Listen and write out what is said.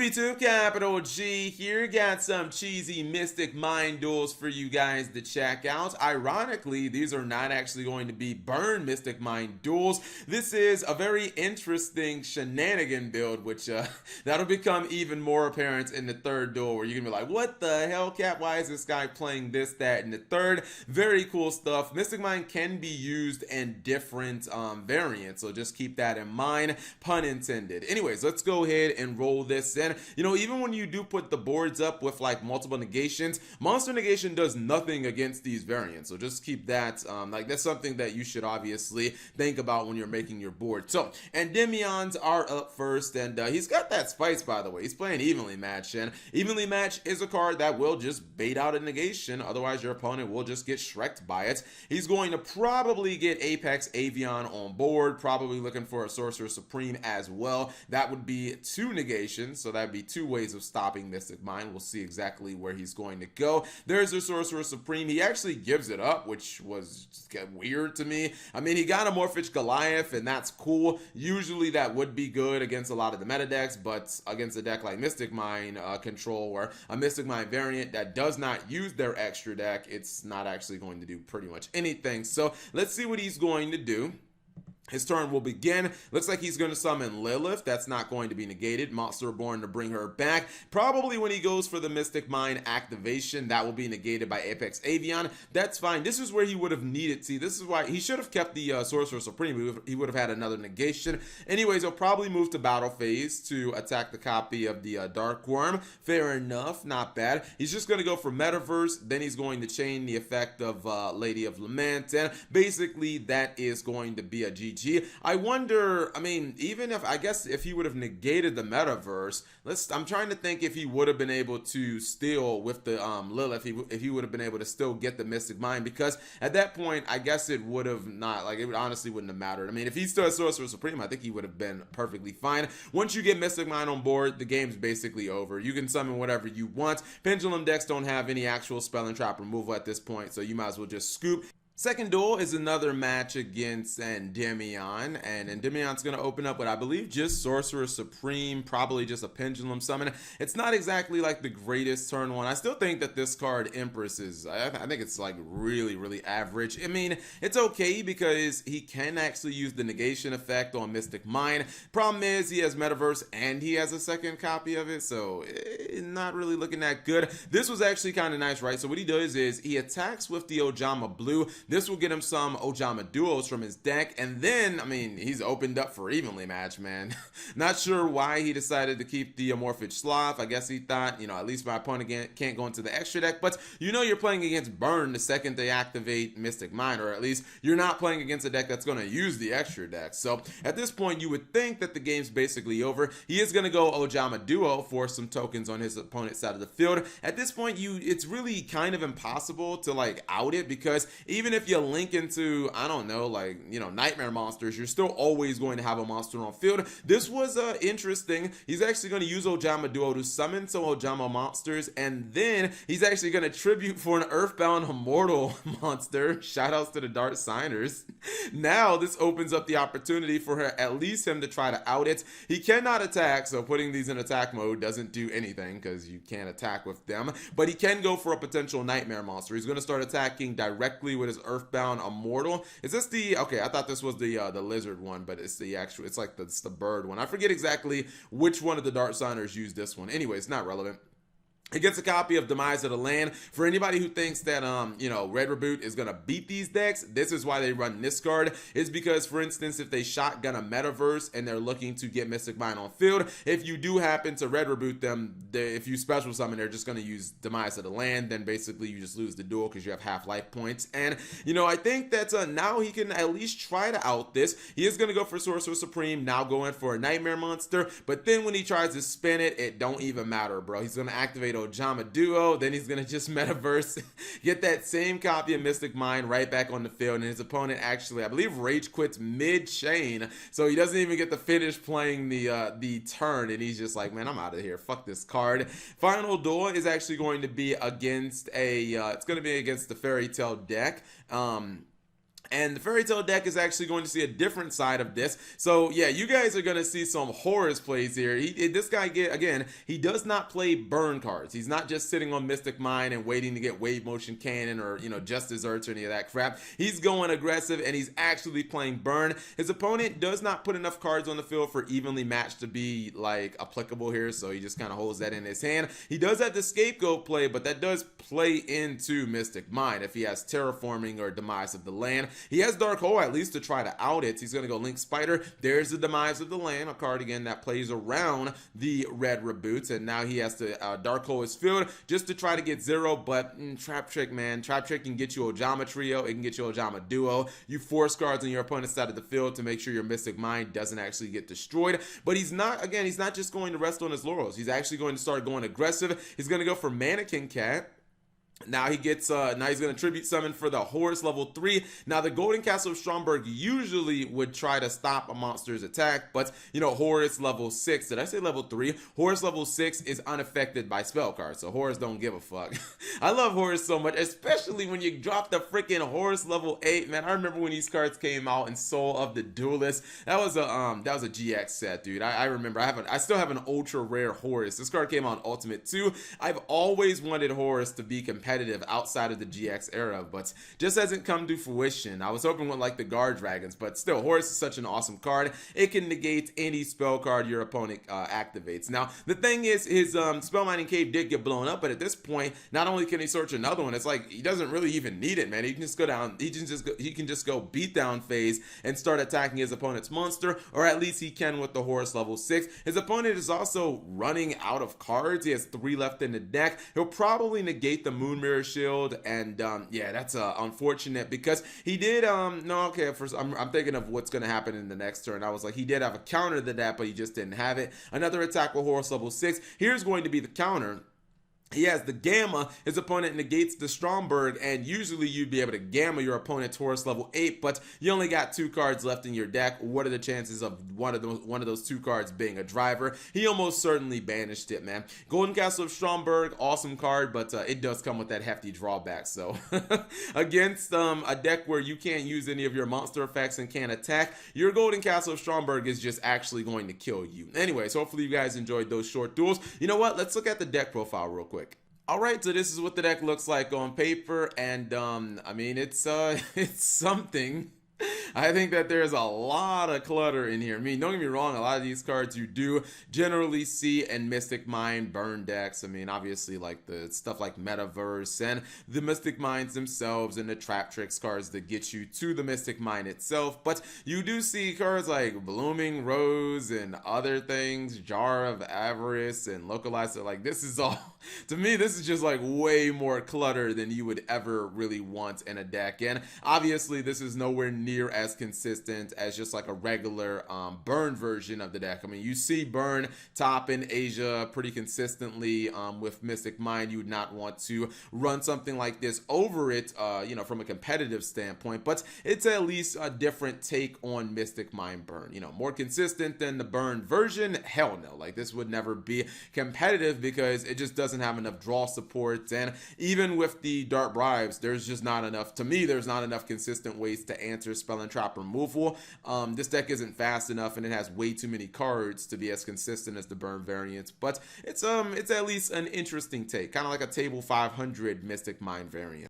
YouTube, capital G here. Got some cheesy Mystic Mind duels for you guys to check out. Ironically, these are not actually going to be burn Mystic Mind duels. This is a very interesting shenanigan build, which that'll become even more apparent in the third duel, where you're gonna be like, what the hell, Cap? Why is this guy playing this, that, and the third? Very cool stuff. Mystic Mind can be used in different variants, so just keep that in mind, pun intended. Anyways, let's go ahead and roll this in. You know, even when you do put the boards up with like multiple negations, monster negation does nothing against these variants, so just keep that like that's something that you should obviously think about when you're making your board. So Endymions are up first, and he's got that spice, by the way. He's playing Evenly Match, and Evenly Match is a card that will just bait out a negation, otherwise your opponent will just get shreked by it. He's going to probably get Apex Avian on board, probably looking for a Sorcerer Supreme as well. That would be 2 negations, so that'd be 2 ways of stopping Mystic Mind. We'll see exactly where he's going to go. There's a Sorcerer Supreme. He actually gives it up, which was just weird to me. I mean, he got a Morphic Goliath, and that's cool. Usually that would be good against a lot of the meta decks, but against a deck like Mystic Mind Control, or a Mystic Mind variant that does not use their extra deck, it's not actually going to do pretty much anything. So let's see what he's going to do. His turn will begin. Looks like he's going to summon Lilith. That's not going to be negated. Monster Reborn to bring her back. Probably when he goes for the Mystic Mind activation, that will be negated by Apex Avian. That's fine. This is where he would have needed. See, this is why he should have kept the Sorcerer Supreme. He would have had another negation. Anyways, he'll probably move to battle phase to attack the copy of the Dark Worm. Fair enough. Not bad. He's just going to go for Metaverse. Then he's going to chain the effect of Lady of Lament. And basically, that is going to be a GG. I wonder, I mean, even if, I guess if he would have negated the Metaverse, I'm trying to think if he would have been able to steal with the Lilith, if he would have been able to still get the Mystic Mind, because at that point, I guess it would have not, like, it honestly wouldn't have mattered. I mean, if he still has Sorcerer Supreme, I think he would have been perfectly fine. Once you get Mystic Mind on board, the game's basically over. You can summon whatever you want. Pendulum decks don't have any actual spell and trap removal at this point, so you might as well just scoop. Second duel is another match against Endymion, and Endymion's going to open up with, I believe, just Sorcerer Supreme, probably just a Pendulum Summon. It's not exactly like the greatest turn one. I still think that this card, Empress, is, I think it's like really, really average. I mean, it's okay because he can actually use the negation effect on Mystic Mind. Problem is, he has Metaverse and he has a second copy of it, so not really looking that good. This was actually kind of nice, right? So what he does is he attacks with the Ojama Blue. This will get him some Ojama duos from his deck, and then, I mean, he's opened up for Evenly Match, man. Not sure why he decided to keep the Amorphic Sloth. I guess he thought, you know, at least my opponent can't go into the extra deck, but you know you're playing against Burn the second they activate Mystic Mind, or at least you're not playing against a deck that's going to use the extra deck. So at this point, you would think that the game's basically over. He is going to go Ojama Duo for some tokens on his opponent's side of the field. At this point, it's really kind of impossible to like out it, because even if you link into, I don't know, like, you know, Nightmare monsters, you're still always going to have a monster on field. This was interesting. He's actually going to use Ojama Duo to summon some Ojama monsters, and then he's actually going to tribute for an Earthbound Immortal monster. Shoutouts to the Dark Signers. Now this opens up the opportunity for at least him to try to out it. He cannot attack, so putting these in attack mode doesn't do anything because you can't attack with them, but he can go for a potential Nightmare monster. He's going to start attacking directly with his Earthbound Immortal. Is this the, okay, I thought this was the lizard one, but it's the actual, it's like it's the bird one. I forget exactly which one of the Dark Signers used this one. Anyway, it's not relevant. He gets a copy of Demise of the Land. For anybody who thinks that, you know, Red Reboot is going to beat these decks, this is why they run this card. Is because, for instance, if they shotgun a Metaverse and they're looking to get Mystic Mind on field, if you do happen to Red Reboot them, if you special summon, they're just going to use Demise of the Land. Then basically you just lose the duel because you have half life points. And, you know, I think that now he can at least try to out this. He is going to go for Sorcerer Supreme, now going for a Nightmare monster. But then when he tries to spin it, it don't even matter, bro. He's going to activate Ojama Duo, then he's gonna just Metaverse, get that same copy of Mystic Mind right back on the field, and his opponent actually, I believe, rage quits mid-chain, so he doesn't even get to finish playing the turn, and he's just like, man, I'm out of here, fuck this card. Final duel is actually going to be against it's gonna be against the Fairy Tale deck. And the Fairy Tale deck is actually going to see a different side of this. So yeah, you guys are going to see some Horus plays here. This guy, again, he does not play burn cards. He's not just sitting on Mystic Mine and waiting to get Wave Motion Cannon or, you know, Just Desserts or any of that crap. He's going aggressive and he's actually playing burn. His opponent does not put enough cards on the field for evenly matched to be like applicable here. So he just kind of holds that in his hand. He does have the Scapegoat play, but that does play into Mystic Mine if he has Terraforming or Demise of the Land. He has Dark Hole at least to try to out it. He's going to go Link Spider. There's the Demise of the Land, a card again that plays around the red reboots. And now he has to Dark Hole his field just to try to get 0. But Trap Trick, man. Trap Trick can get you Ojama Trio. It can get you Ojama Duo. You force cards on your opponent's side of the field to make sure your Mystic Mine doesn't actually get destroyed. But he's not, again, he's not just going to rest on his laurels. He's actually going to start going aggressive. He's going to go for Mannequin Cat. Now he gets now he's going to tribute summon for the Horus level 3. Now the Golden Castle of Stromberg usually would try to stop a monster's attack, but you know, Horus level 6, did I say level 3? Horus level 6 is unaffected by spell cards, so Horus don't give a fuck. I love Horus so much, especially when you drop the freaking Horus level 8, man. I remember when these cards came out in Soul of the Duelist. That was a GX set, dude. I remember I still have an ultra rare Horus. This card came out in Ultimate 2. I've always wanted Horus to be competitive outside of the GX era, but just hasn't come to fruition. I was hoping with like the Guard Dragons, but still, Horus is such an awesome card. It can negate any spell card your opponent activates. Now, the thing is, his Spell Mining Cave did get blown up, but at this point, not only can he search another one, it's like he doesn't really even need it, man. He can just go down, he can just go beat down phase and start attacking his opponent's monster, or at least he can with the Horus level 6. His opponent is also running out of cards. He has 3 left in the deck. He'll probably negate the Moon Mirror Shield, and yeah, that's unfortunate because he did no, okay, first I'm thinking of what's going to happen in the next turn. I was like, he did have a counter to that, but he just didn't have it. Another attack with Horus level 6. Here's going to be the counter. He has the Gamma. His opponent negates the Stromberg, and usually you'd be able to Gamma your opponent's Horus level 8, but you only got 2 cards left in your deck. What are the chances of one of those 2 cards being a driver? He almost certainly banished it, man. Golden Castle of Stromberg, awesome card, but it does come with that hefty drawback. So against a deck where you can't use any of your monster effects and can't attack, your Golden Castle of Stromberg is just actually going to kill you. Anyways, hopefully you guys enjoyed those short duels. You know what? Let's look at the deck profile real quick. Alright, so this is what the deck looks like on paper, and I mean, it's it's something. I think that there's a lot of clutter in here. I mean, don't get me wrong, a lot of these cards you do generally see in Mystic Mine burn decks. I mean, obviously, like the stuff like Metaverse and the Mystic Mines themselves and the Trap Tricks cards that get you to the Mystic Mine itself. But you do see cards like Blooming Rose and other things, Jar of Avarice and Localizer. Like, this is all, to me, this is just like way more clutter than you would ever really want in a deck. And obviously, this is nowhere near as consistent as just like a regular burn version of the deck. I mean, you see burn top in Asia pretty consistently with Mystic Mine. You would not want to run something like this over it, you know, from a competitive standpoint, but it's at least a different take on Mystic Mine burn. You know, more consistent than the burn version? Hell no. Like, this would never be competitive because it just doesn't have enough draw support, and even with the Dart Bribes, there's just not enough, to me, there's not enough consistent ways to answer Spell and Trap removal. This deck isn't fast enough, and it has way too many cards to be as consistent as the burn variants, but it's at least an interesting take, kind of like a table 500 Mystic Mine variant.